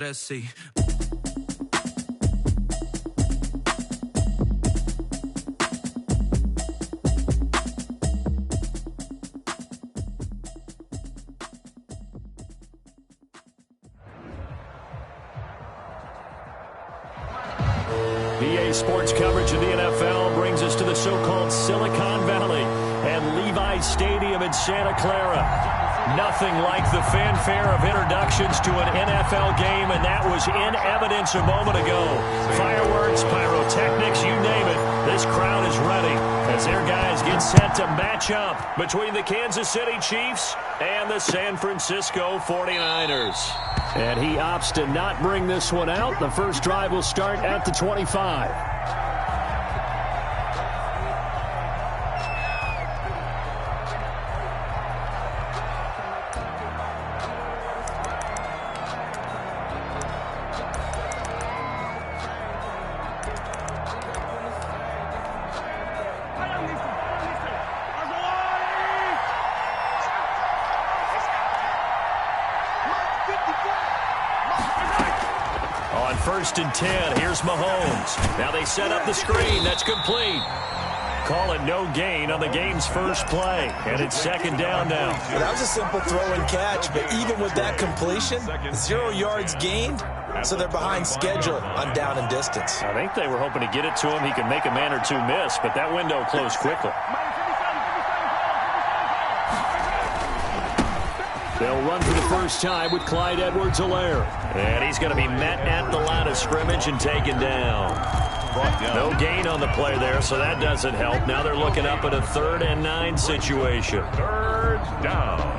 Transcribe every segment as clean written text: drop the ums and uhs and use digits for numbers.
Let's see. EA Sports coverage of the NFL brings us to the so-called Silicon Valley and Levi's Stadium in Santa Clara. Nothing like the fanfare of introductions to an NFL game, and that was in evidence a moment ago. Fireworks, pyrotechnics, you name it. This crowd is ready as their guys get set to match up between the Kansas City Chiefs and the San Francisco 49ers. And he opts to not bring this one out. The first drive will start at the 25. On 1st and 10, here's Mahomes. Now they set up the screen. That's complete. Call it no gain on the game's first play. And it's 2nd down now. Well, that was a simple throw and catch, but even with that completion, 0 yards gained, so they're behind schedule on down and distance. I think they were hoping to get it to him. He could make a man or two miss, but that window closed quickly. They'll run for the first time with Clyde Edwards-Helaire. And he's going to be met at the line of scrimmage and taken down. No gain on the play there, so that doesn't help. Now they're looking up at a 3rd and 9 situation. 3rd down.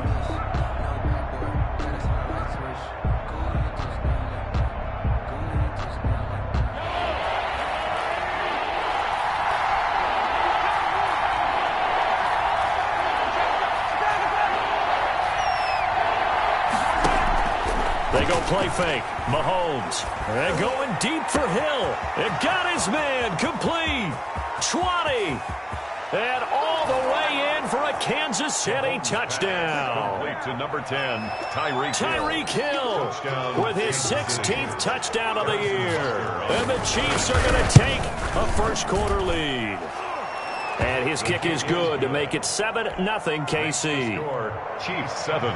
They go play fake. Mahomes. They're going deep for Hill. It got his man. Complete. 20. And all the way in for a Kansas City touchdown. Complete to number 10, Tyreek Hill with his 16th touchdown of the year. And the Chiefs are going to take a first-quarter lead. And his kick is good to make it 7-0 KC. Chiefs 7.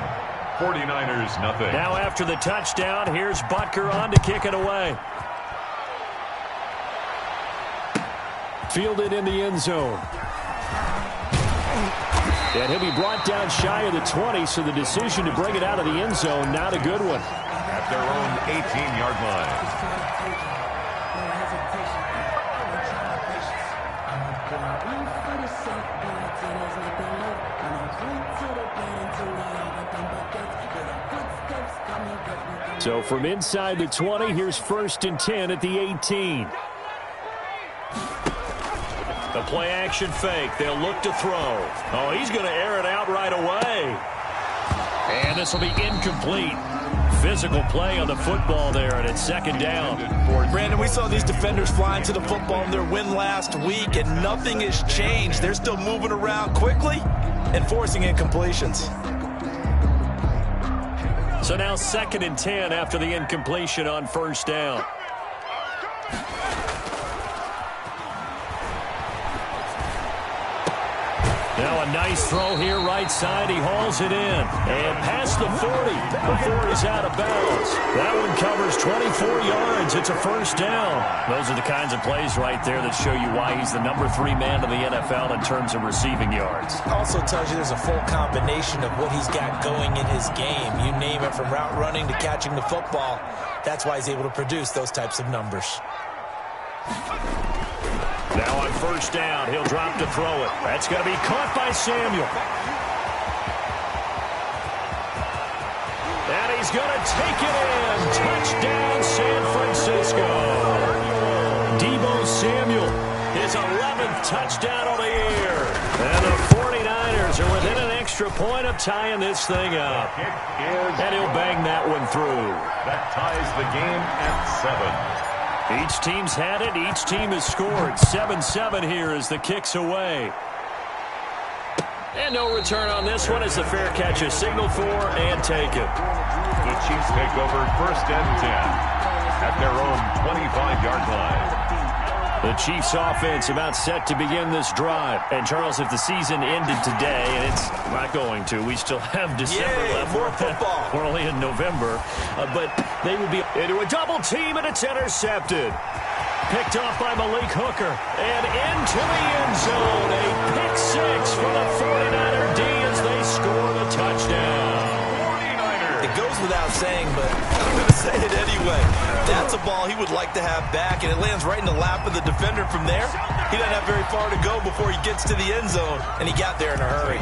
49ers nothing. Now after the touchdown, here's Butker on to kick it away. Fielded in the end zone. And he'll be brought down shy of the 20, so the decision to bring it out of the end zone, not a good one. At their own 18-yard line. So from inside the 20, here's 1st and 10 at the 18. The play action fake. They'll look to throw. Oh, he's going to air it out right away. And this will be incomplete. Physical play on the football there, and it's 2nd down. Brandon, we saw these defenders flying to the football in their win last week, and nothing has changed. They're still moving around quickly and forcing incompletions. So now 2nd and 10 after the incompletion on 1st down. Now a nice throw here right side. He hauls it in. And past the 40 before he's out of bounds. That one covers 24 yards. It's a 1st down. Those are the kinds of plays right there that show you why he's the number 3 man in the NFL in terms of receiving yards. Also tells you there's a full combination of what he's got going in his game. You name it, from route running to catching the football. That's why he's able to produce those types of numbers. Now on 1st down, he'll drop to throw it. That's going to be caught by Samuel. And he's going to take it in. Touchdown, San Francisco. Deebo Samuel, his 11th touchdown of the year. And the 49ers are within an extra point of tying this thing up. And he'll bang that one through. That ties the game at 7. Each team's had it. Each team has scored. 7-7 here as the kick's away. And no return on this one as the fair catch is signaled for and taken. The Chiefs take over 1st and 10 at their own 25-yard line. The Chiefs offense about set to begin this drive. And, Charles, if the season ended today, and it's not going to, we still have December left. More football. We're only in November. But they would be into a double team, and it's intercepted. Picked off by Malik Hooker. And into the end zone. A pick six for the 49er D as they score the touchdown. 49ers. It goes without saying, but I'm going to say it anyway. That's a ball he would like to have back, and it lands right in the lap of the defender from there. He doesn't have very far to go before he gets to the end zone, and he got there in a hurry.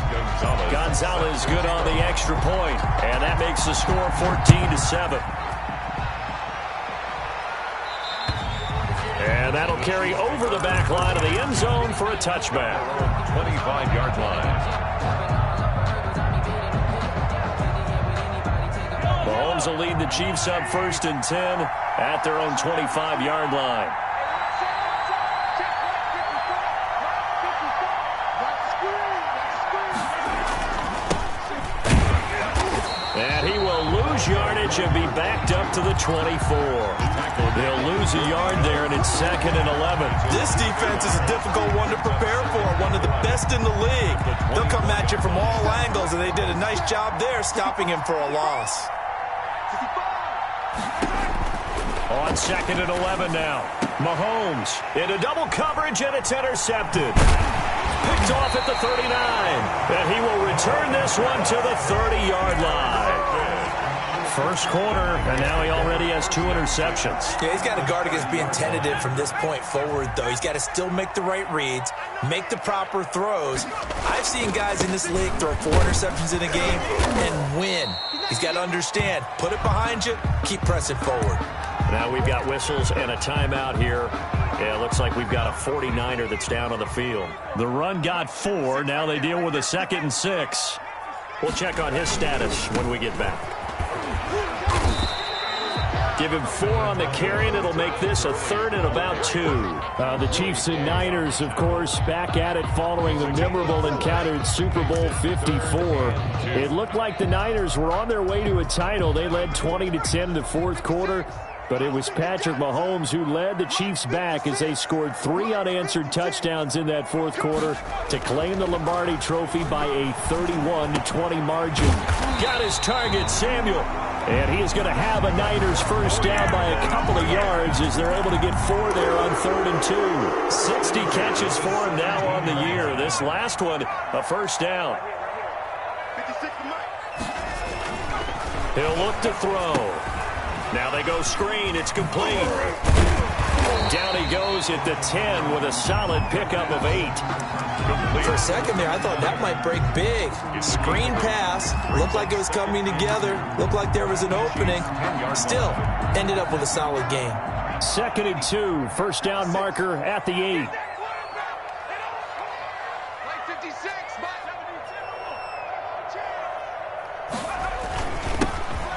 Gonzalez good on the extra point, and that makes the score 14-7. And that'll carry over the back line of the end zone for a touchback. 25-yard line. Mahomes will lead the Chiefs up 1st and 10 at their own 25-yard line. And he will lose yardage and be backed up to the 24. They'll lose a yard there, and it's 2nd and 11. This defense is a difficult one to prepare for, one of the best in the league. They'll come at you from all angles, and they did a nice job there stopping him for a loss. On 2nd and 11 now. Mahomes into double coverage, and it's intercepted. Picked off at the 39. And he will return this one to the 30-yard line. First quarter, and now he already has 2 interceptions. Yeah, he's got to guard against being tentative from this point forward, though. He's got to still make the right reads, make the proper throws. I've seen guys in this league throw 4 interceptions in a game and win. He's got to understand, put it behind you, keep pressing forward. Now we've got whistles and a timeout here. Yeah, it looks like we've got a 49er that's down on the field. The run got 4. Now they deal with a 2nd and 6. We'll check on his status when we get back. Give him 4 on the carry, and it'll make this a 3rd and about 2. The Chiefs and Niners, of course, back at it following the memorable encounter in Super Bowl 54. It looked like the Niners were on their way to a title. They led 20-10 in the fourth quarter. But it was Patrick Mahomes who led the Chiefs back as they scored 3 unanswered touchdowns in that fourth quarter to claim the Lombardi Trophy by a 31-20 margin. Got his target, Samuel. And he is going to have a Niners first down by a couple of yards as they're able to get 4 there on 3rd and 2. 60 catches for him now on the year. This last one, a first down. He'll look to throw. Now they go screen. It's complete. Down he goes at the 10 with a solid pickup of 8. For a second there, I thought that might break big. Screen pass. Looked like it was coming together. Looked like there was an opening. Still, ended up with a solid game. 2nd and 2. First down marker at the 8.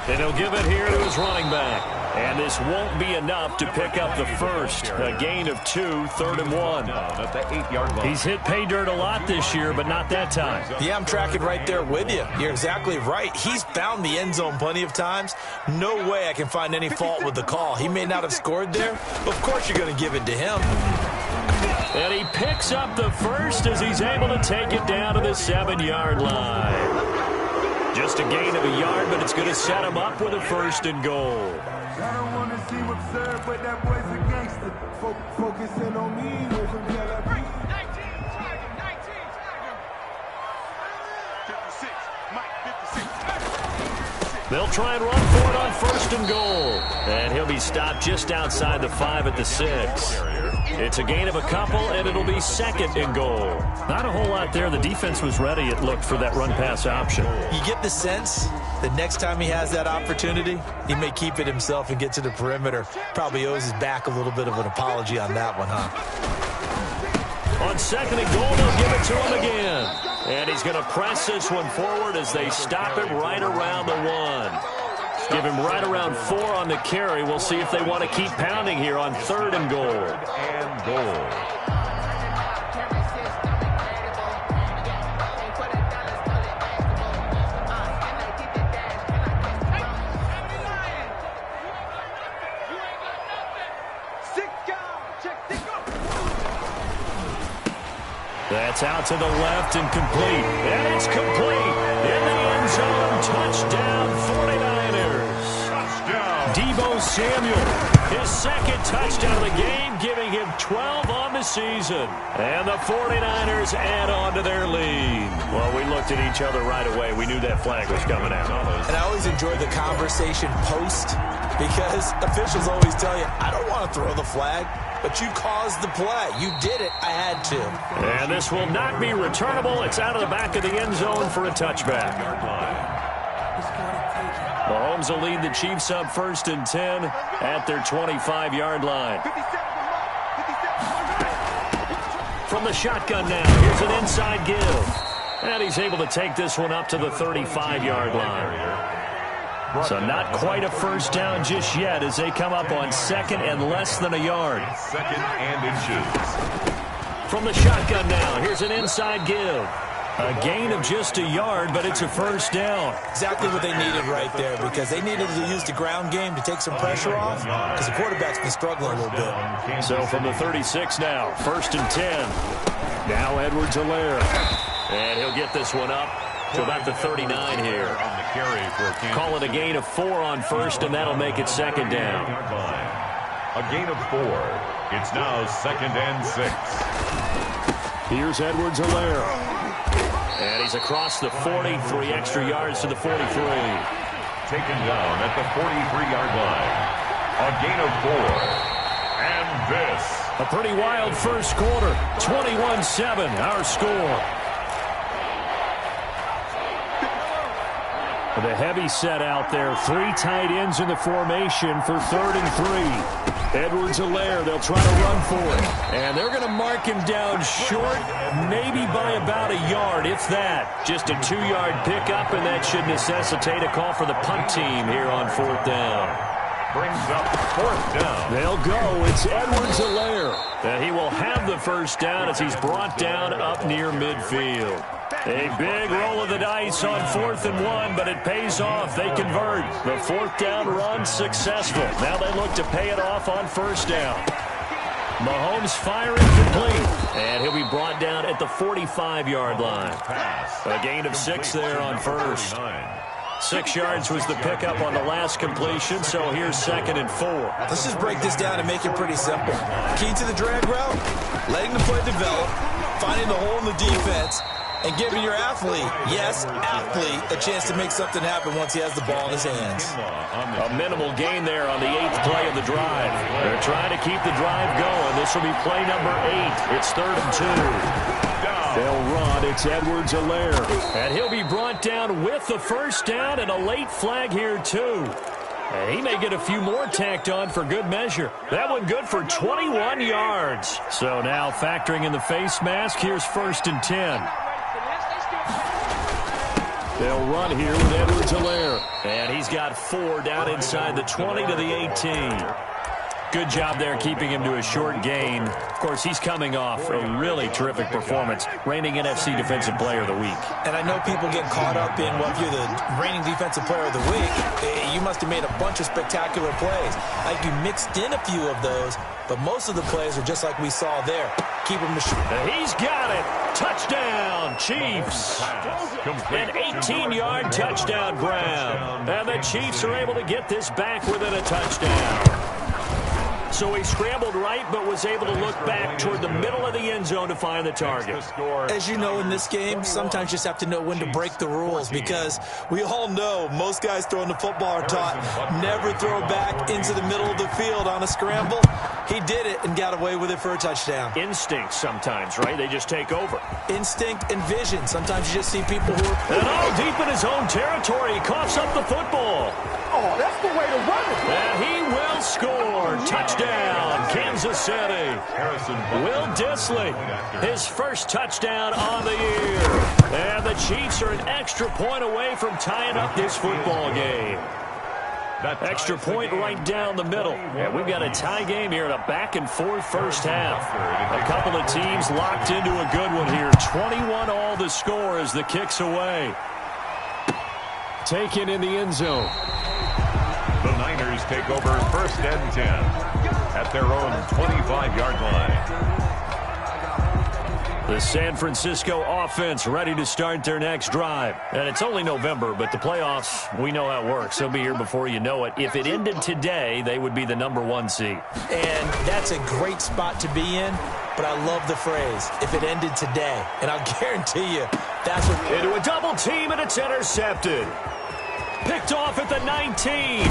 And he'll give it here to his running back. And this won't be enough to pick up the first. A gain of 2, 3rd and 1. At the 8-yard line. He's hit pay dirt a lot this year, but not that time. Yeah, I'm tracking right there with you. You're exactly right. He's found the end zone plenty of times. No way I can find any fault with the call. He may not have scored there. Of course you're going to give it to him. And he picks up the first as he's able to take it down to the 7-yard line. Just a gain of a yard, but it's going to set him up with a 1st and goal. I don't want to see what's served, but that boy's a gangster. Focusing on me, with him, 19 Tiger. 56, Mike, 56. They'll try and run for it on 1st and goal. And he'll be stopped just outside the 5 at the 6. It's a gain of a couple, and it'll be 2nd and goal. Not a whole lot there. The defense was ready, it looked, for that run-pass option. You get the sense that next time he has that opportunity, he may keep it himself and get to the perimeter. Probably owes his back a little bit of an apology on that one, huh? On 2nd and goal, they'll give it to him again. And he's going to press this one forward as they stop him right around the 1. Give him right around 4 on the carry. We'll see if they want to keep pounding here on 3rd and goal. That's out to the left and complete. And it's complete. In the end zone. Touchdown, 49ers. Touchdown. Deebo Samuel, his second touchdown of the game, giving him 12 on the season. And the 49ers add on to their lead. Well, we looked at each other right away. We knew that flag was coming out. And I always enjoy the conversation post, because officials always tell you, I don't want to throw the flag, but you caused the play. You did it. I had to. And this will not be returnable. It's out of the back of the end zone for a touchback. Mahomes will lead the Chiefs up 1st and 10 at their 25-yard line. From the shotgun now, here's an inside give. And he's able to take this one up to the 35-yard line. So not quite a first down just yet as they come up on 2nd and less than a yard. 2nd and inches. From the shotgun now, here's an inside give. A gain of just a yard, but it's a first down. Exactly what they needed right there, because they needed to use the ground game to take some pressure off, because the quarterback's been struggling a little bit. So from the 36 now, 1st and 10. Now Edwards-Helaire. And he'll get this one up to about the 39 here. Call it a gain of 4 on 1st, and that'll make it 2nd down. A gain of 4. It's now 2nd and 6. Here's Edwards-Helaire. And he's across the 40, 3 extra yards to the 43. Taken down at the 43-yard line. A gain of 4. And this. A pretty wild first quarter. 21-7, our score. The heavy set out there. 3 tight ends in the formation for 3rd and 3. Edwards-Helaire, they'll try to run for it. And they're going to mark him down short, maybe by about a yard, if that. Just a 2-yard pickup, and that should necessitate a call for the punt team here on 4th down. Brings up 4th down. They'll go. It's Edwards-Helaire. He will have the first down as he's brought down up near midfield. A big roll of the dice on 4th and 1, but it pays off. They convert. The 4th down run successful. Now they look to pay it off on 1st down. Mahomes firing complete. And he'll be brought down at the 45-yard line. A gain of 6 there on 1st. 6 yards was the pickup on the last completion, so here's 2nd and 4. Let's just break this down and make it pretty simple. Key to the drag route, letting the play develop, finding the hole in the defense, and giving your athlete, yes, athlete, a chance to make something happen once he has the ball in his hands. A minimal gain there on the 8th play of the drive. They're trying to keep the drive going. This will be play number 8. It's 3rd and 2. They'll run. It's Edwards-Helaire. And he'll be brought down with the first down and a late flag here, too. And he may get a few more tacked on for good measure. That one good for 21 yards. So now factoring in the face mask, here's 1st and 10. They'll run here with Edwards-Helaire. And he's got 4 down inside the 20 to the 18. Good job there keeping him to a short gain. Of course, he's coming off a really terrific performance, reigning NFC Defensive Player of the Week. And I know people get caught up in, well, if you're the reigning Defensive Player of the Week, you must have made a bunch of spectacular plays. Like you mixed in a few of those, but most of the plays are just like we saw there. Keep him he's got it. Touchdown, Chiefs. An 18-yard touchdown grab. And the Chiefs are able to get this back within a touchdown. So he scrambled right, but was able to look back toward the middle of the end zone to find the target. As you know, in this game, sometimes you just have to know when to break the rules, because we all know most guys throwing the football are taught never throw back into the middle of the field on a scramble. He did it and got away with it for a touchdown. Instinct sometimes, right? They just take over. Instinct and vision. Sometimes you just see people who are... And all deep in his own territory, he coughs up the football. Oh, that's the way to run it. And he will score. Touchdown, Kansas City. Will Dissly, his first touchdown on the year. And the Chiefs are an extra point away from tying up this football game. Extra point right down the middle. And we've got a tie game here in a back-and-forth first half. A couple of teams locked into a good one here. 21 all the score as the kick's away. Taken in the end zone. The Niners take over 1st and 10 at their own 25-yard line. The San Francisco offense ready to start their next drive. And it's only November, but the playoffs, we know how it works. They'll be here before you know it. If it ended today, they would be the #1 seed. And that's a great spot to be in, but I love the phrase, if it ended today. And I'll guarantee you, that's what... Into a double team, and it's intercepted. Picked off at the 19.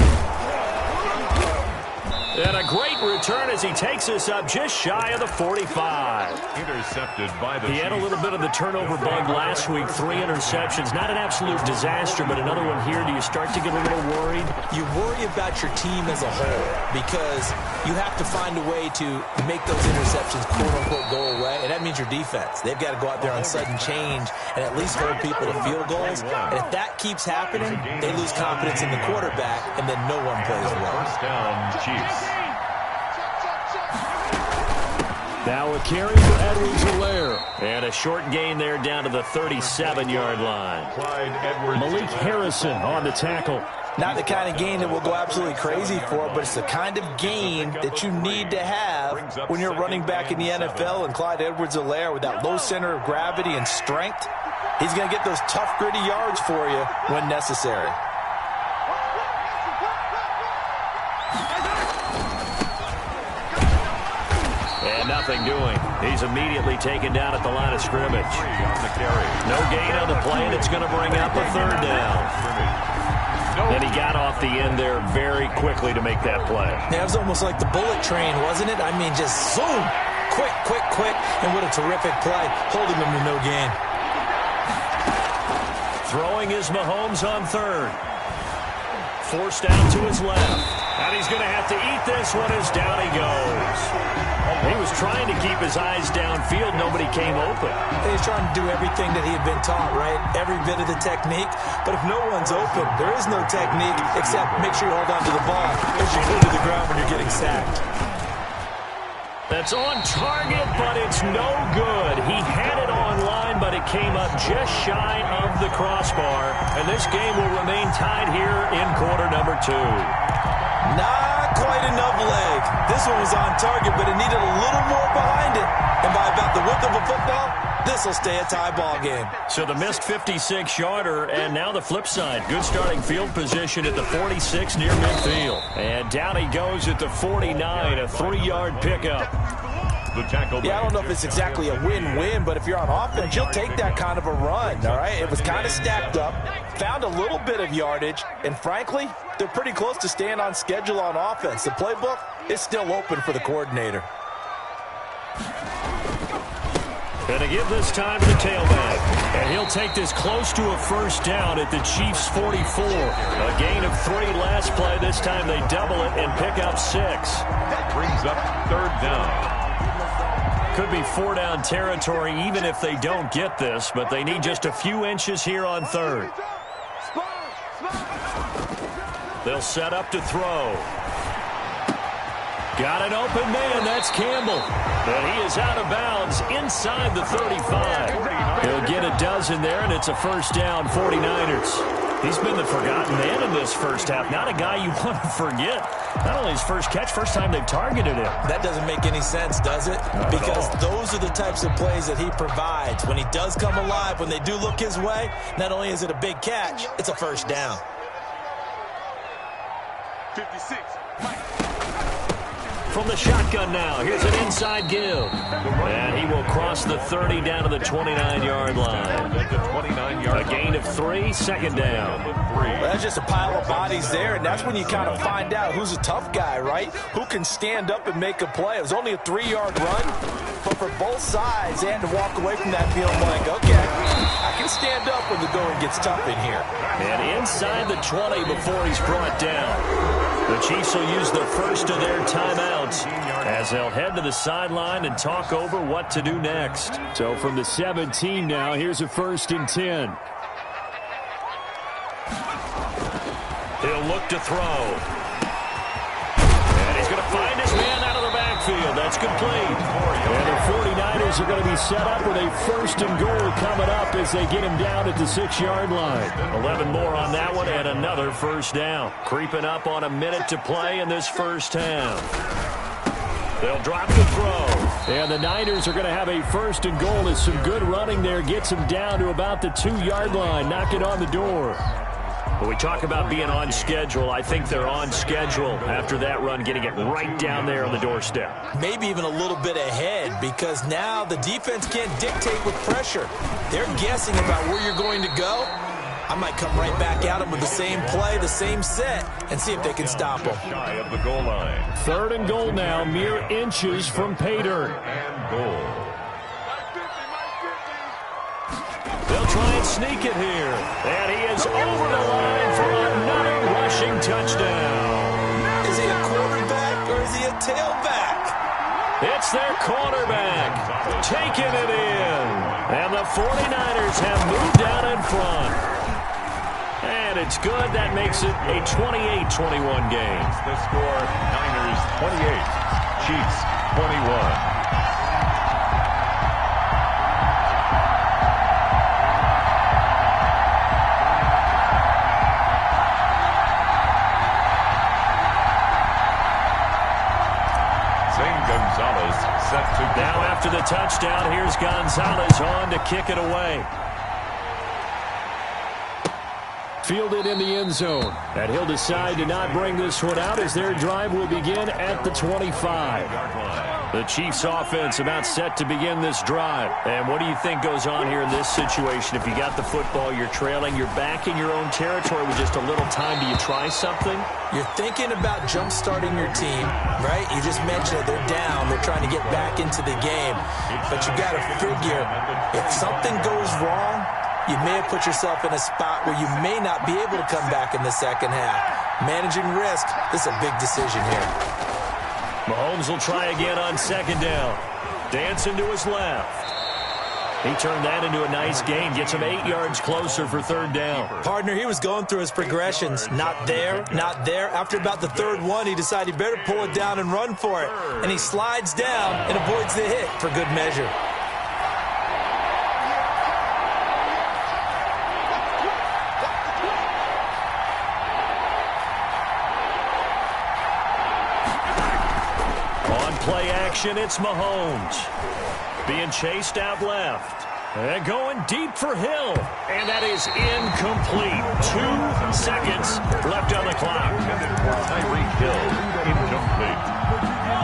And a great return as he takes us up just shy of the 45. Intercepted by the He had a little bit of the turnover bug last week, 3 interceptions. Not an absolute disaster, but another one here. Do you start to get a little worried? You worry about your team as a whole because you have to find a way to make those interceptions, quote-unquote, go away, and that means your defense. They've got to go out there on sudden change and at least hold people to field goals. And if that keeps happening, they lose confidence in the quarterback, and then no one plays well. First down, Chiefs. Now a carry for Edwards-Helaire. And a short gain there down to the 37-yard line. Malik Harrison on the tackle. Not the kind of gain that will go absolutely crazy for, but it's the kind of gain that you need to have when you're running back in the NFL. And Clyde Edwards-Helaire, with that low center of gravity and strength, he's going to get those tough, gritty yards for you when necessary. And nothing doing. He's immediately taken down at the line of scrimmage. No gain on the play, and it's going to bring up a 3rd down. And he got off the end there very quickly to make that play. Yeah, it was almost like the bullet train, wasn't it? I mean, just zoom. Quick, quick, quick. And what a terrific play, holding him to no gain. Throwing is Mahomes on 3rd. Forced out to his left. And he's going to have to eat this one as down he goes. He was trying to keep his eyes downfield. Nobody came open. He's trying to do everything that he had been taught, right? Every bit of the technique. But if no one's open, there is no technique except make sure you hold on to the ball as you fall to the ground when you're getting sacked. That's on target, but it's no good. He had it on line, but it came up just shy of the crossbar. And this game will remain tied here in quarter number 2. Not quite enough leg. This one was on target, but it needed a little more behind it. And by about the width of a football, this will stay a tie ball game. So the missed 56-yarder, and now the flip side. Good starting field position at the 46 near midfield. And down he goes at the 49, a 3-yard pickup. Yeah, I don't know if it's exactly a win-win, but if you're on offense, you'll take that kind of a run, all right? It was kind of stacked up, found a little bit of yardage, and frankly, they're pretty close to staying on schedule on offense. The playbook is still open for the coordinator. Going to give this time to the tailback. And he'll take this close to a 1st down at the Chiefs' 44. A gain of 3 last play. This time they double it and pick up 6. That brings up 3rd down. Could be 4-down territory even if they don't get this, but they need just a few inches here on 3rd. They'll set up to throw. Got an open man. That's Campbell. But he is out of bounds inside the 35. He'll get a dozen there, and it's a 1st down, 49ers. He's been the forgotten man in this first half. Not a guy you want to forget. Not only his first catch, first time they've targeted him. That doesn't make any sense, does it? Because those are the types of plays that he provides. When he does come alive, when they do look his way, not only is it a big catch, it's a 1st down. 56. From the shotgun now, here's an inside give. And he will cross the 30 down to the 29-yard line. A gain of 3, 2nd down. Well, that's just a pile of bodies there, and that's when you kind of find out who's a tough guy, right? Who can stand up and make a play. It was only a 3-yard run, but for both sides, they had to walk away from that feeling like, okay, I can stand up when the going gets tough in here. And inside the 20 before he's brought down. The Chiefs will use the first of their timeouts as they'll head to the sideline and talk over what to do next. So from the 17 now, here's a 1st and 10. He'll look to throw. And he's going to find his man out of the backfield. That's complete. And the 49ers are going to be set up with a 1st and goal coming up as they get him down at the 6-yard line. 11 more on that one and another 1st down. Creeping up on a minute to play in this first half. They'll drop the throw. And the Niners are going to have a 1st and goal as some good running there gets them down to about the 2-yard line, knocking on the door. When we talk about being on schedule, I think they're on schedule after that run, getting it right down there on the doorstep. Maybe even a little bit ahead, because now the defense can't dictate with pressure. They're guessing about where you're going to go. I might come right back at them with the same play, the same set, and see if they can stop them. Shy of the goal line. 3rd and goal now, mere inches from pay dirt. And goal. They'll try and sneak it here. And he is over the line for another rushing touchdown. Is he a quarterback or is he a tailback? It's their quarterback taking it in. And the 49ers have moved out in front. And it's good. That makes it a 28-21 game. The score, Niners 28, Chiefs 21. Now after the touchdown, here's Gonzalez on to kick it away. Fielded in the end zone. And he'll decide to not bring this one out as their drive will begin at the 25. The Chiefs offense about set to begin this drive. And what do you think goes on here in this situation? If you got the football, you're trailing, you're back in your own territory with just a little time. Do you try something? You're thinking about jump-starting your team, right? You just mentioned it. They're down. They're trying to get back into the game. But you got to figure, if something goes wrong, you may have put yourself in a spot where you may not be able to come back in the second half. Managing risk, this is a big decision here. Mahomes will try again on 2nd down. Dancing to his left. He turned that into a nice gain. Gets him 8 yards closer for 3rd down. Partner, he was going through his progressions. Not there, not there. After about the 3rd one, he decided he better pull it down and run for it. And he slides down and avoids the hit for good measure. Play action, it's Mahomes. Being chased out left. And going deep for Hill. And that is incomplete. 2 seconds left on the clock. Tyreek Hill, incomplete.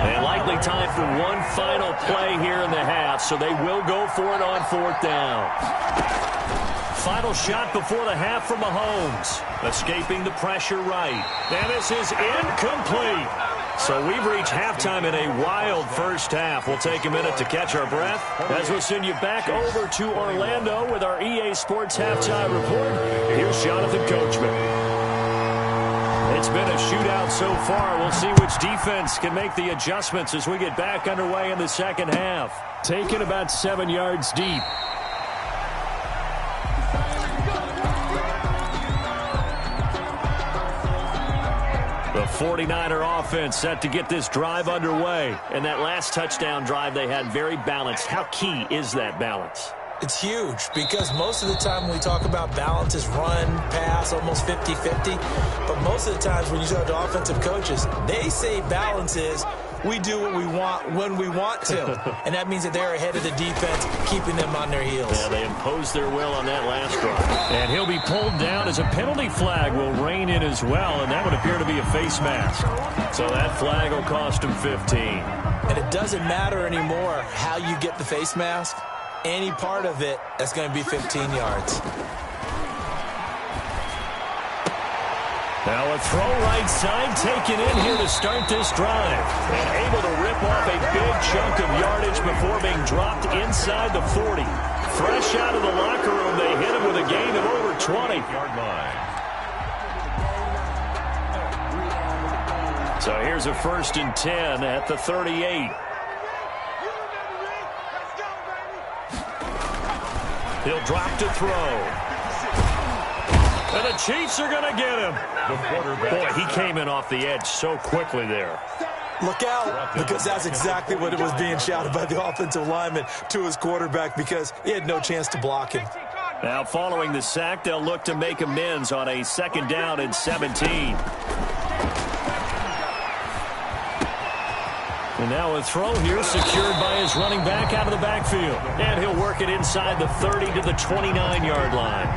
And likely time for one final play here in the half, so they will go for it on 4th down. Final shot before the half from Mahomes. Escaping the pressure right. And this is incomplete. So we've reached halftime in a wild first half. We'll take a minute to catch our breath as we'll send you back over to Orlando with our EA Sports Halftime Report. Here's Jonathan Coachman. It's been a shootout so far. We'll see which defense can make the adjustments as we get back underway in the second half. Taken about 7 yards deep. The 49er offense set to get this drive underway. And that last touchdown drive they had very balanced. How key is that balance? It's huge because most of the time when we talk about balance is run, pass, almost 50-50. But most of the times when you talk to offensive coaches, they say balance is we do what we want when we want to. And that means that they're ahead of the defense, keeping them on their heels. Yeah, they imposed their will on that last drive. And he'll be pulled down as a penalty flag will rein in as well, and that would appear to be a face mask. So that flag will cost him 15. And it doesn't matter anymore how you get the face mask. Any part of it, that's going to be 15 yards. Now a throw right side taken in here to start this drive. And able to rip off a big chunk of yardage before being dropped inside the 40. Fresh out of the locker room, they hit him with a gain of over 20. Yard line. So here's a 1st and 10 at the 38. He'll drop to throw. And the Chiefs are going to get him. Boy, he came in off the edge so quickly there. Look out, because that's exactly what it was being shouted by the offensive lineman to his quarterback because he had no chance to block him. Now following the sack, they'll look to make amends on a 2nd down and 17. And now a throw here secured by his running back out of the backfield. And he'll work it inside the 30 to the 29-yard line.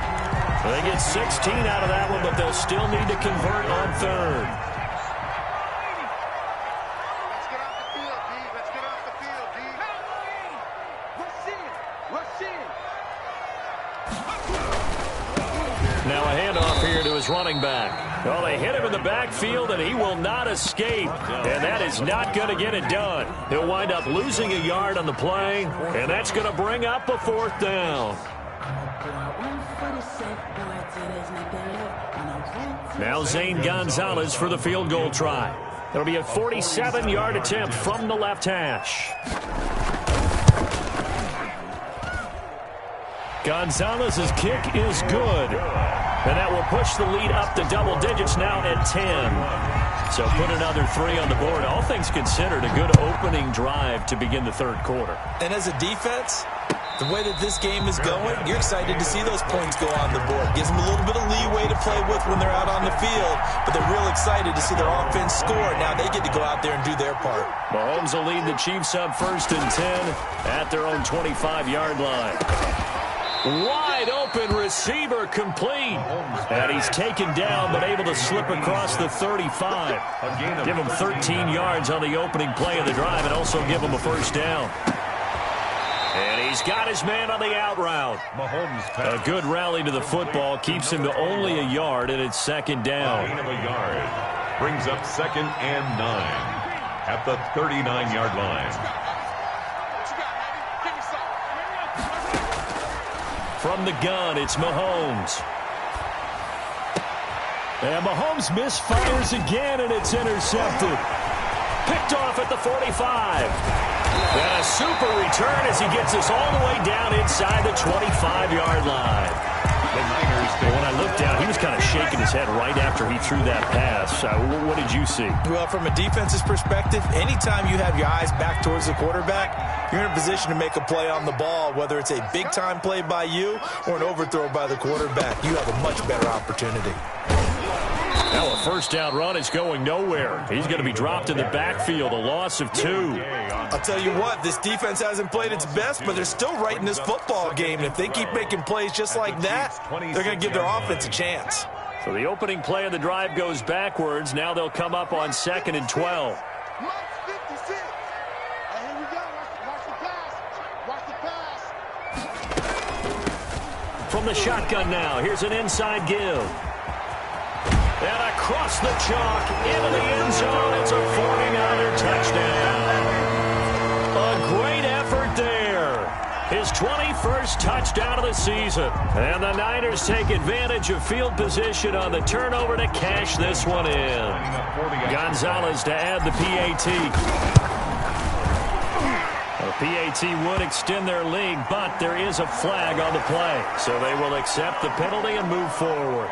So they get 16 out of that one, but they'll still need to convert on third. Let's get off the field, D. Let's get off the field, D. Rush in. Rush in. Now a handoff here to his running back. Well, they hit him in the backfield, and he will not escape. And that is not going to get it done. He'll wind up losing a yard on the play, and that's going to bring up a fourth down. Now Zane Gonzalez for the field goal try. It'll be a 47-yard attempt from the left hash. Gonzalez's kick is good. And that will push the lead up to double digits now at 10. So put another 3 on the board. All things considered, a good opening drive to begin the third quarter. And as a defense, the way that this game is going, you're excited to see those points go on the board. Gives them a little bit of leeway to play with when they're out on the field, but they're real excited to see their offense score. Now they get to go out there and do their part. Mahomes will lead the Chiefs up 1st and 10 at their own 25-yard line. Wide open receiver complete. And he's taken down but able to slip across the 35. Give him 13 yards on the opening play of the drive and also give him a first down. And he's got his man on the out route. A good rally to the football keeps him to only a yard, and it's 2nd down. Gain of a yard brings up 2nd and 9 at the 39-yard line. From the gun, it's Mahomes. And Mahomes misfires again, and it's intercepted. Picked off at the 45. And a super return as he gets us all the way down inside the 25-yard line. When I looked down, he was kind of shaking his head right after he threw that pass. What did you see? Well, from a defense's perspective, anytime you have your eyes back towards the quarterback, you're in a position to make a play on the ball, whether it's a big-time play by you or an overthrow by the quarterback. You have a much better opportunity. Now a first down run is going nowhere. He's going to be dropped in the backfield, a loss of 2. I'll tell you what, this defense hasn't played its best, but they're still right in this football game. And if they keep making plays just like that, they're going to give their offense a chance. So the opening play of the drive goes backwards. Now they'll come up on 2nd and 12. From the shotgun now, here's an inside give. And across the chalk, into the end zone, it's a 49er touchdown. A great effort there. His 21st touchdown of the season. And the Niners take advantage of field position on the turnover to cash this one in. Gonzalez to add the PAT. The PAT would extend their lead, but there is a flag on the play. So they will accept the penalty and move forward.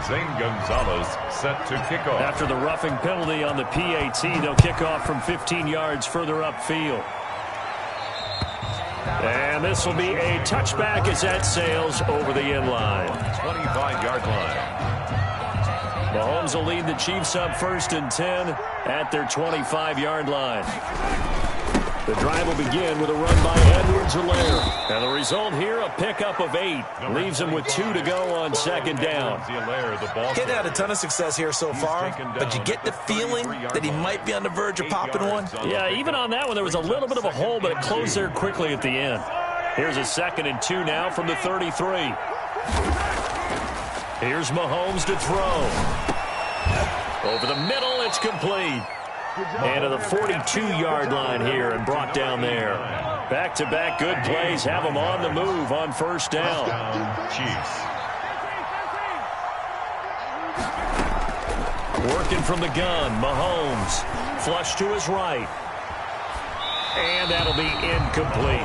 Zane Gonzalez set to kick off. After the roughing penalty on the PAT, they'll kick off from 15 yards further upfield. And this will be a touchback as that sails over the end line. 25-yard line. Mahomes will lead the Chiefs up 1st and 10 at their 25-yard line. The drive will begin with a run by Edwards-Helaire. And the result here, a pickup of 8. Leaves him with 2 to go on 2nd down. Getting had a ton of success here so far, but you get the feeling that he might be on the verge of popping one. Yeah, even on that one, there was a little bit of a hole, but it closed there quickly at the end. Here's a 2nd and 2 now from the 33. Here's Mahomes to throw. Over the middle, it's complete. And to the 42-yard line here and brought down there. Back-to-back good plays have them on the move on 1st down. Chiefs. Working from the gun, Mahomes. Flush to his right. And that'll be incomplete.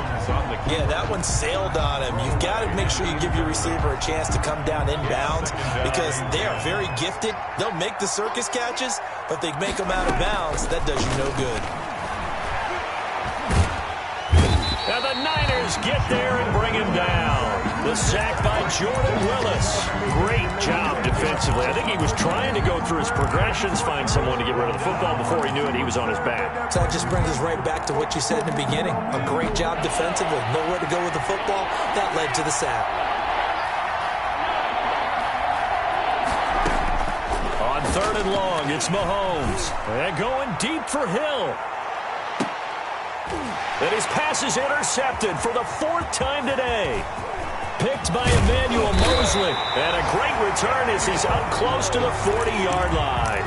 Yeah, that one sailed on him. You've got to make sure you give your receiver a chance to come down inbounds because they are very gifted. They'll make the circus catches, but they make them out of bounds. That does you no good. And the Niners get there and bring him down. The sack by Jordan Willis. Great job defensively. I think he was trying to go through his progressions, find someone to get rid of the football. Before he knew it, he was on his back. So that just brings us right back to what you said in the beginning. A great job defensively. Nowhere to go with the football. That led to the sack. On 3rd and long, it's Mahomes. And going deep for Hill. And his pass is intercepted for the 4th time today. Picked by Emmanuel Mosley. And a great return as he's up close to the 40-yard line.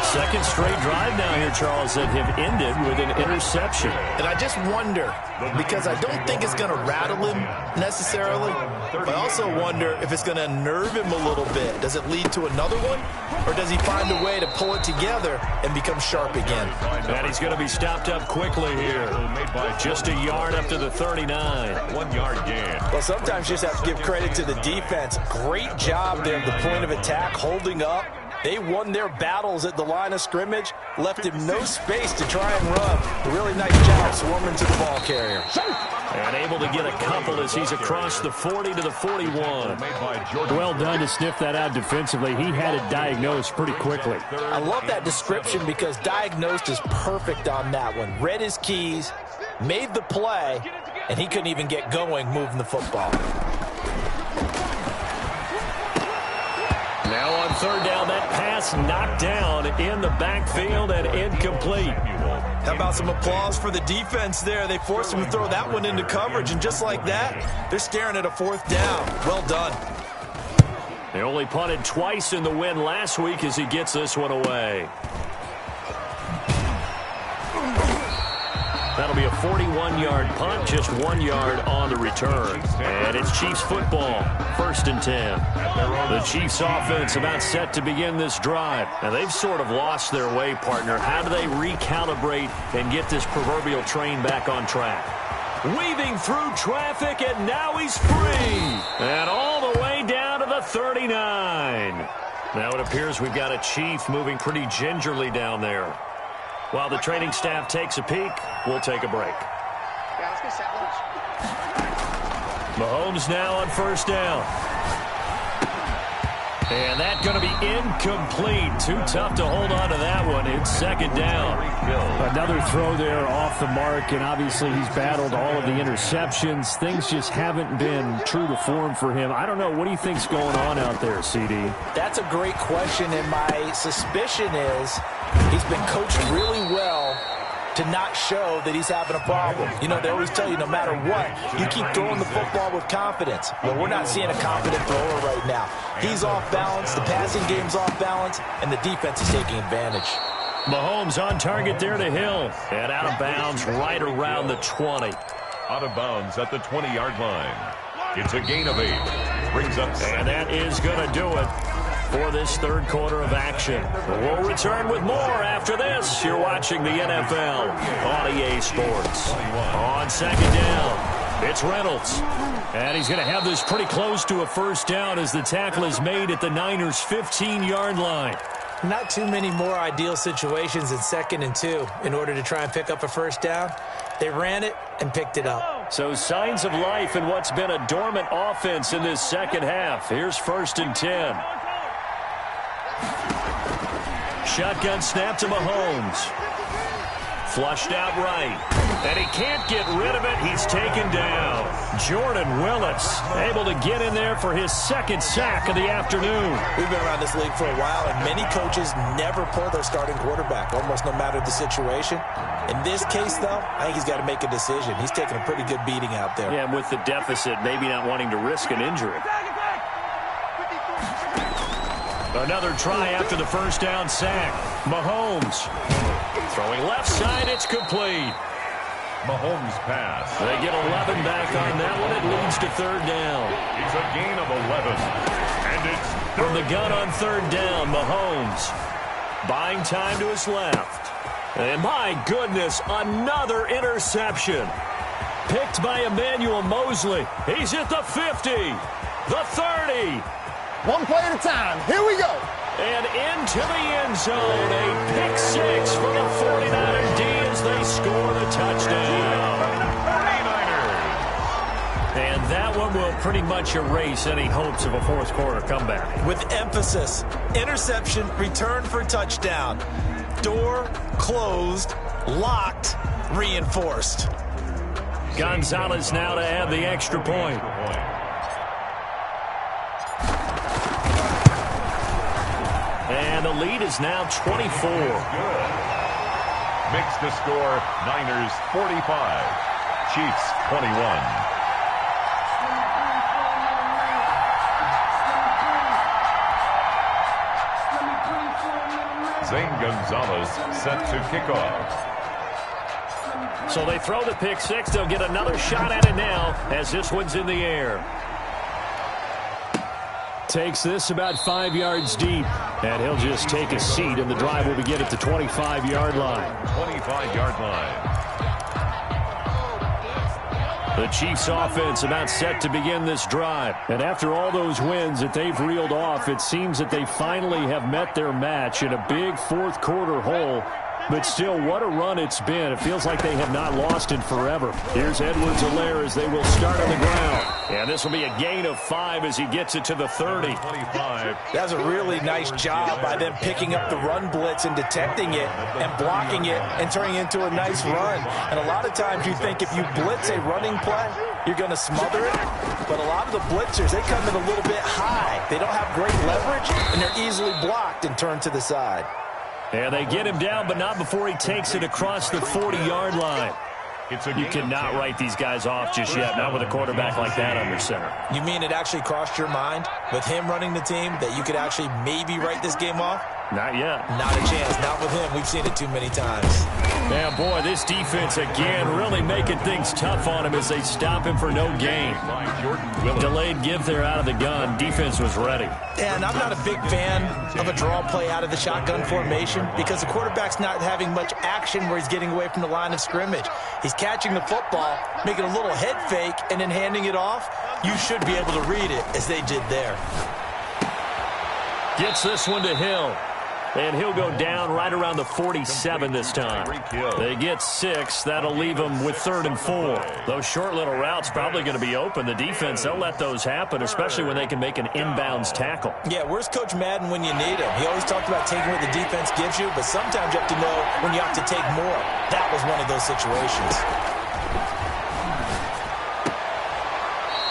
Second straight drive now here, Charles, that have ended with an interception. And I just wonder, because I don't think it's going to rattle him necessarily, but I also wonder if it's going to unnerve him a little bit. Does it lead to another one? Or does he find a way to pull it together and become sharp again? And he's going to be stopped up quickly here. Just a yard up to the 39. 1 yard gain. Well, sometimes you just have to give credit to the defense. Great job there at the point of attack, holding up. They won their battles at the line of scrimmage, left him no space to try and run. A really nice job swarming to the ball carrier. And able to get a couple as he's across the 40 to the 41. Well done to sniff that out defensively. He had it diagnosed pretty quickly. I love that description because diagnosed is perfect on that one. Read his keys, made the play, and he couldn't even get going moving the football. Now on 3rd down, that pass knocked down in the backfield and incomplete. How about some applause for the defense there? They forced him to throw that one into coverage, and just like that, they're staring at a 4th down. Well done. They only punted twice in the win last week as he gets this one away. That'll be a 41-yard punt, just 1 yard on the return. And it's Chiefs football, 1st and 10. The Chiefs offense about set to begin this drive. And they've sort of lost their way, partner. How do they recalibrate and get this proverbial train back on track? Weaving through traffic, and now he's free. And all the way down to the 39. Now it appears we've got a Chief moving pretty gingerly down there. While the training staff takes a peek, we'll take a break. Yeah, let's go set lunch. Mahomes now on 1st down. And that's going to be incomplete. Too tough to hold on to that one. It's 2nd down. Another throw there off the mark, and obviously he's battled all of the interceptions. Things just haven't been true to form for him. I don't know. What do you think's going on out there, CD? That's a great question, and my suspicion is he's been coached really well to not show that he's having a problem. You know, they always tell you no matter what, you keep throwing the football with confidence. Well, we're not seeing a confident thrower right now. He's off balance, the passing game's off balance, and the defense is taking advantage. Mahomes on target there to Hill. And out of bounds right around the 20. Out of bounds at the 20-yard line. It's a gain of 8. Brings up. And that is going to do it for this 3rd quarter of action. We'll return with more after this. You're watching the NFL on EA Sports. On 2nd down, it's Reynolds. And he's going to have this pretty close to a 1st down as the tackle is made at the Niners' 15-yard line. Not too many more ideal situations in 2nd and 2 in order to try and pick up a 1st down. They ran it and picked it up. So signs of life in what's been a dormant offense in this 2nd half. Here's 1st and 10. Shotgun snap to Mahomes. Flushed out right. And he can't get rid of it. He's taken down. Jordan Willis able to get in there for his 2nd sack of the afternoon. We've been around this league for a while, and many coaches never pull their starting quarterback, almost no matter the situation. In this case, though, I think he's got to make a decision. He's taking a pretty good beating out there. Yeah, and with the deficit, maybe not wanting to risk an injury. Another try after the 1st down sack. Mahomes throwing left side. It's complete. Mahomes pass. They get 11 back on that one. It leads to 3rd down. It's a gain of 11. And it's from the gun on 3rd down. Mahomes buying time to his left. And my goodness, another interception. Picked by Emmanuel Mosley. He's at the 50, the 30. One play at a time. Here we go. And into the end zone. A pick 6 for the 49er D as they score the touchdown. 49ers. And that one will pretty much erase any hopes of a fourth quarter comeback. With emphasis, interception, return for touchdown. Door closed, locked, reinforced. Gonzalez now to add the extra point. And the lead is now 24. Makes the score Niners 45, Chiefs 21. Zane Gonzalez set to kick off. So they throw the pick six. They'll get another shot at it now as this one's in the air. Takes this about 5 yards deep. And he'll just take a seat, and the drive will begin at the 25-yard line. 25-yard line. The Chiefs offense about set to begin this drive. And after all those wins that they've reeled off, it seems that they finally have met their match in a big fourth quarter hole. But still, what a run it's been. It feels like they have not lost in forever. Here's Edwards-Helaire as they will start on the ground. And this will be a gain of 5 as he gets it to the 30. 25. That's a really nice job by them picking up the run blitz and detecting it and blocking it and turning it into a nice run. And a lot of times you think if you blitz a running play, you're going to smother it. But a lot of the blitzers, they come in a little bit high. They don't have great leverage, and they're easily blocked and turned to the side. And they get him down, but not before he takes it across the 40-yard line. You cannot write these guys off just yet, not with a quarterback like that under center. You mean it actually crossed your mind with him running the team that you could actually maybe write this game off? Not yet. Not a chance. Not with him. We've seen it too many times. Yeah, boy, this defense again really making things tough on him as they stop him for no gain. Delayed give there out of the gun. Defense was ready. And I'm not a big fan of a draw play out of the shotgun formation because the quarterback's not having much action where he's getting away from the line of scrimmage. He's catching the football, making a little head fake, and then handing it off. You should be able to read it as they did there. Gets this one to Hill. And he'll go down right around the 47 this time. They get 6. That'll leave them with 3rd and 4. Those short little routes probably going to be open. The defense, they'll let those happen, especially when they can make an inbounds tackle. Yeah, where's Coach Madden when you need him? He always talked about taking what the defense gives you, but sometimes you have to know when you have to take more. That was one of those situations.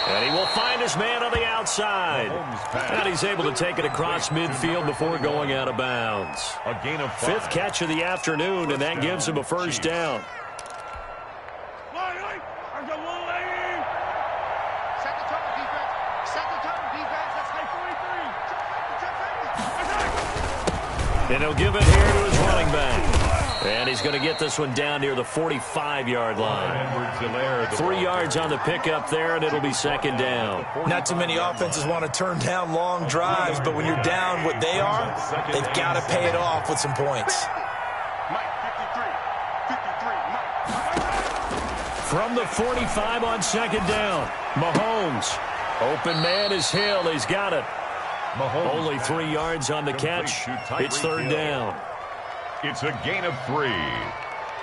And he will find his man on the outside. And he's able to take it across midfield before going out of bounds. A gain of 5. 5th catch of the afternoon, and that gives him a first down. And he'll give it here to his running back. And he's going to get this one down near the 45-yard line. 3 yards on the pickup there, and it'll be 2nd down. Not too many offenses want to turn down long drives, but when you're down what they are, they've got to pay it off with some points. From the 45 on 2nd down, Mahomes. Open man is Hill. He's got it. Mahomes. Only 3 yards on the catch. It's 3rd down. It's a gain of 3.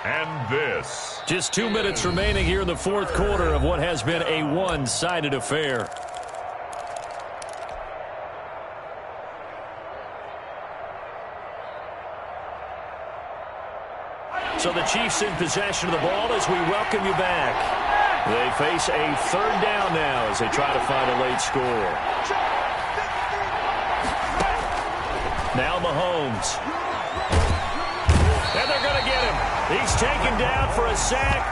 And this. Just 2 minutes remaining here in the fourth quarter of what has been a one-sided affair. So the Chiefs in possession of the ball as we welcome you back. They face a 3rd down now as they try to find a late score. Now Mahomes. And they're going to get him. He's taken down for a sack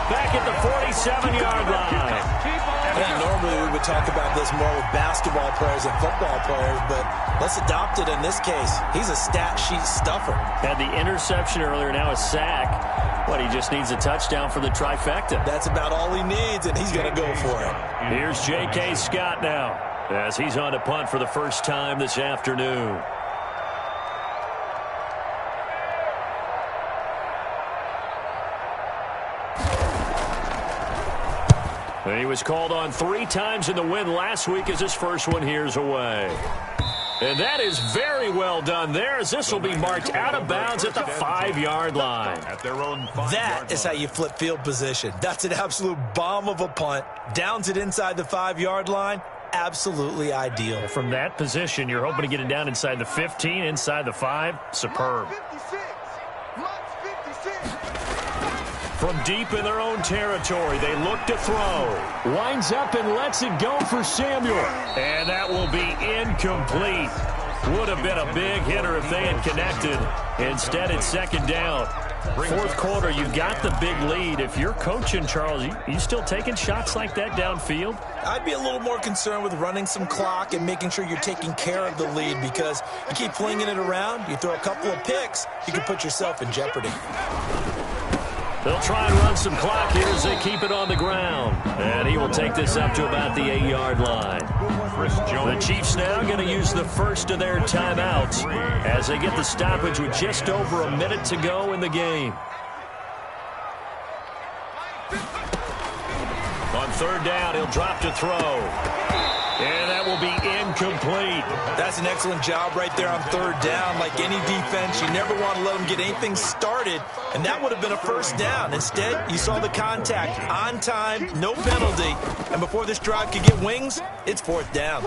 back at the 47-yard line. I think normally we would talk about this more with basketball players and football players, but let's adopt it in this case. He's a stat sheet stuffer. Had the interception earlier, now a sack. But he just needs a touchdown for the trifecta. That's about all he needs, and he's going to go for it. Here's J.K. Scott now as he's on to punt for the first time this afternoon. And he was called on 3 times in the win last week as his first one here's away. And that is very well done there as this will be marked out of bounds at the 5 5-yard line. At their own 5-yard That is how you flip field position. That's an absolute bomb of a punt. Downs it inside the 5-yard line. Absolutely ideal. From that position, you're hoping to get it down inside the 15, inside the 5. Superb. From deep in their own territory, they look to throw. Winds up and lets it go for Samuel. And that will be incomplete. Would have been a big hitter if they had connected. Instead, it's second down. Fourth quarter, you've got the big lead. If you're coaching, Charles, you still taking shots like that downfield? I'd be a little more concerned with running some clock and making sure you're taking care of the lead, because you keep flinging it around, you throw a couple of picks, you can put yourself in jeopardy. They'll try and run some clock here as they keep it on the ground. And he will take this up to about the 8-yard line. The Chiefs now going to use the first of their timeouts as they get the stoppage with just over a minute to go in the game. On third down, he'll drop to throw. And that will be incomplete. That's an excellent job right there on third down. Like any defense, you never want to let them get anything started, and that would have been a first down. Instead, you saw the contact on time, no penalty, and before this drive could get wings, it's fourth down.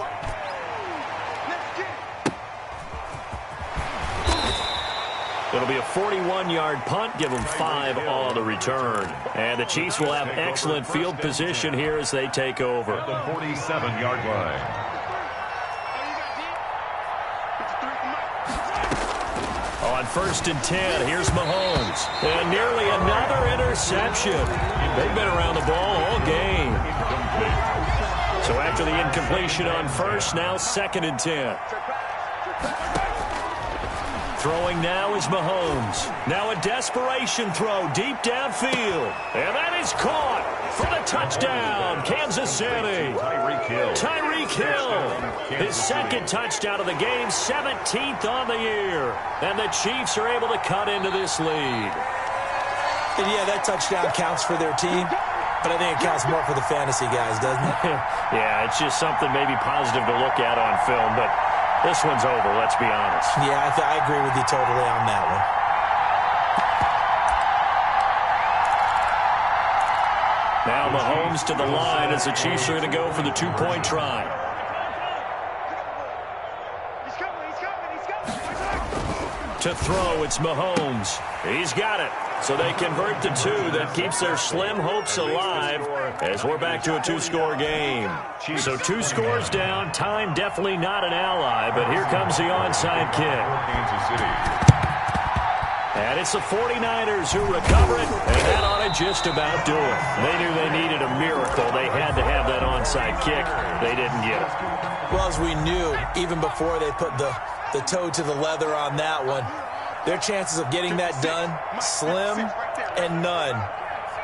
It'll be a 41-yard punt, give them 5 on the return. And the Chiefs will have excellent field position here as they take over. At the 47-yard line. On 1st and 10, here's Mahomes. And nearly another interception. They've been around the ball all game. So after the incompletion on first, now 2nd and 10. Throwing now is Mahomes. Now a desperation throw deep downfield. And that is caught for the touchdown, Kansas City. Tyreek Hill. His second touchdown of the game, 17th on the year. And the Chiefs are able to cut into this lead. And yeah, that touchdown counts for their team, but I think it counts more for the fantasy guys, doesn't it? Yeah, it's just something maybe positive to look at on film, but this one's over, let's be honest. Yeah, I agree with you totally on that one. Now Mahomes to the line as the Chiefs are going to go for the 2-point try. To throw, it's Mahomes. He's got it. So they convert the 2. That keeps their slim hopes alive as we're back to a 2-score game. So 2 scores down. Time definitely not an ally, but here comes the onside kick. And it's the 49ers who recover it, and that ought to just about do it. They knew they needed a miracle. They had to have that onside kick. They didn't get it. Well, as we knew, even before they put the toe to the leather on that one, their chances of getting that done, slim and none.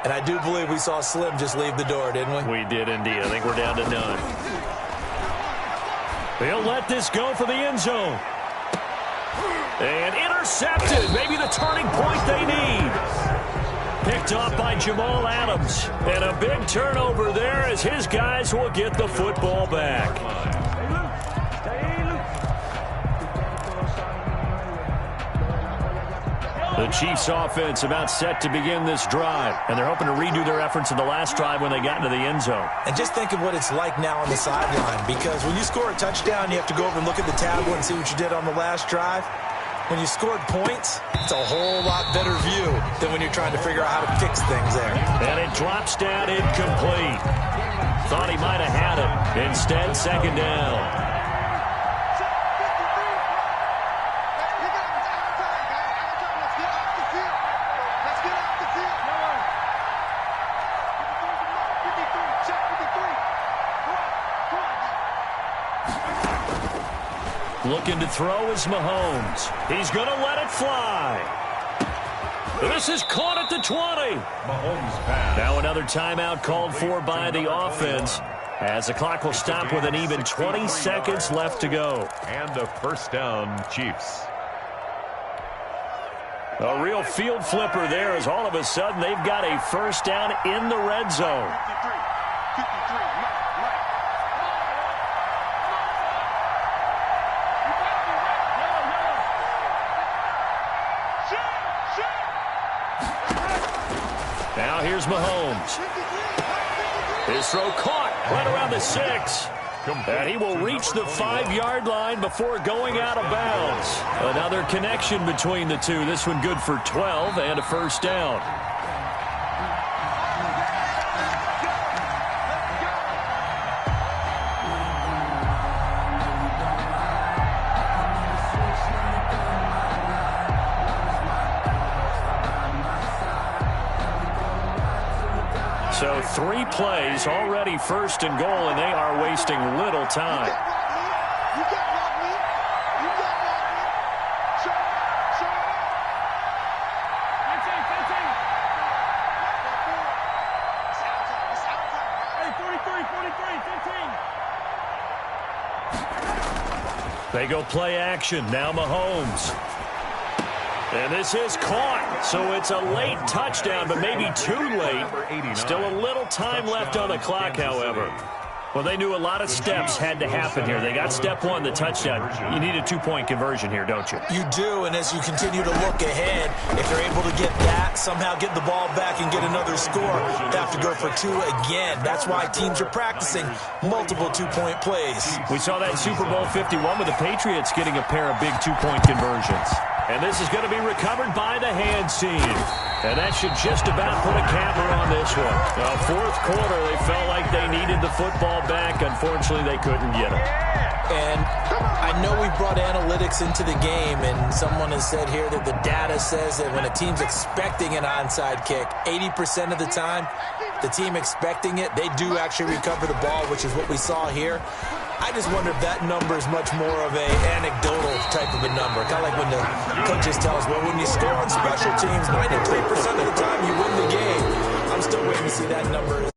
And I do believe we saw Slim just leave the door, didn't we? We did indeed. I think we're down to none. They'll let this go for the end zone. And intercepted. Maybe the turning point they need. Picked off by Jamal Adams. And a big turnover there as his guys will get the football back. The Chiefs offense about set to begin this drive, and they're hoping to redo their efforts in the last drive when they got into the end zone. And just think of what it's like now on the sideline, because when you score a touchdown, you have to go over and look at the tablet and see what you did on the last drive. When you scored points, it's a whole lot better view than when you're trying to figure out how to fix things there. And it drops down incomplete. Thought he might have had it. Instead, second down. Looking to throw is Mahomes. He's going to let it fly. This is caught at the 20. Mahomes pass. Now another timeout called for by the offense as the clock will stop with an even 20 seconds left to go. And a first down, Chiefs. A real field flipper there as all of a sudden they've got a first down in the red zone. Now here's Mahomes. His throw caught right around the 6. And he will reach the 5-yard line before going out of bounds. Another connection between the two. This one good for 12 and a first down. So 3 plays, already first and goal, and they are wasting little time. They go play action. Now Mahomes. And this is caught, so it's a late touchdown, but maybe too late. Still a little time left on the clock, however. Well, they knew a lot of steps had to happen here. They got step 1, the touchdown. You need a 2-point conversion here, don't you? You do, and as you continue to look ahead, if they're able to get that, somehow get the ball back and get another score, they have to go for 2 again. That's why teams are practicing multiple 2-point plays. We saw that Super Bowl 51 with the Patriots getting a pair of big 2-point conversions. And this is going to be recovered by the hands team. And that should just about put a capper on this one. Well, fourth quarter, they felt like they needed the football back. Unfortunately, they couldn't get it. And I know we brought analytics into the game, and someone has said here that the data says that when a team's expecting an onside kick, 80% of the time, the team expecting it, they do actually recover the ball, which is what we saw here. I just wonder if that number is much more of a anecdotal type of a number. Kind of like when the coaches tell us, well, when you score on special teams, 93% of the time you win the game. I'm still waiting to see that number.